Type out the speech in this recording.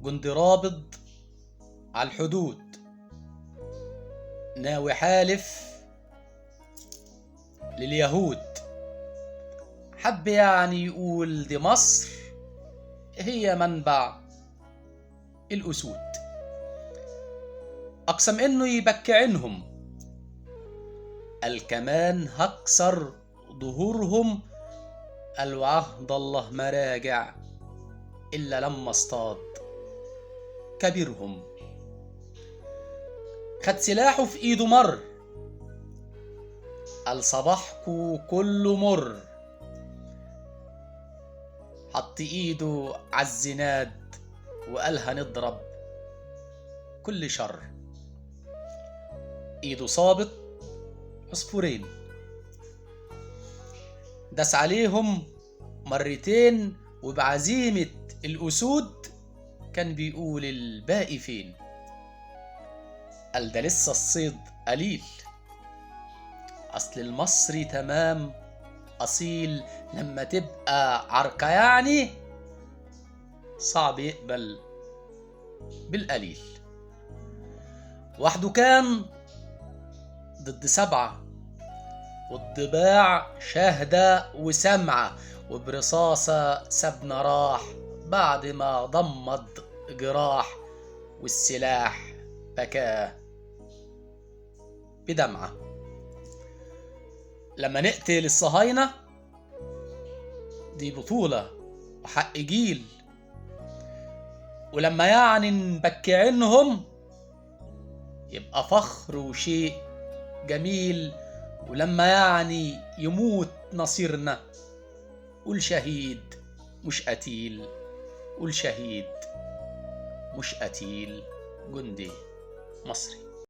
جندي رابض على الحدود، ناوي حالف لليهود. حب يعني يقول دي مصر هي منبع الأسود. أقسم إنه يبكي عنهم، قال كمان هكسر ظهورهم، قال وعهد الله ما راجع إلا لما اصطاد كبيرهم. خد سلاحه في إيده مر، قال صباحكو كله مر. حط إيده عالزناد وقال هنضرب كل شر. إيده صابت عصفورين، داس عليهم مرتين، وبعزيمة الأسود كان بيقول الباقي فين. قال ده لسه الصيد قليل، أصل المصري تمام أصيل، لما تبقى عركة يعني صعب يقبل بالقليل. وحده كان ضد 7، والضباع شاهدة وسمعة، وبرصاصة سابنا راح بعد ما ضمد جراح، والسلاح بكاه بدمعة. لما نقتل الصهاينة دي بطولة وحق جيل، ولما يعني نبكي عنهم يبقى فخر وشيء جميل، ولما يعني يموت نصيرنا قول شهيد مش قتيل، قول شهيد مش قتيل، جندي مصري.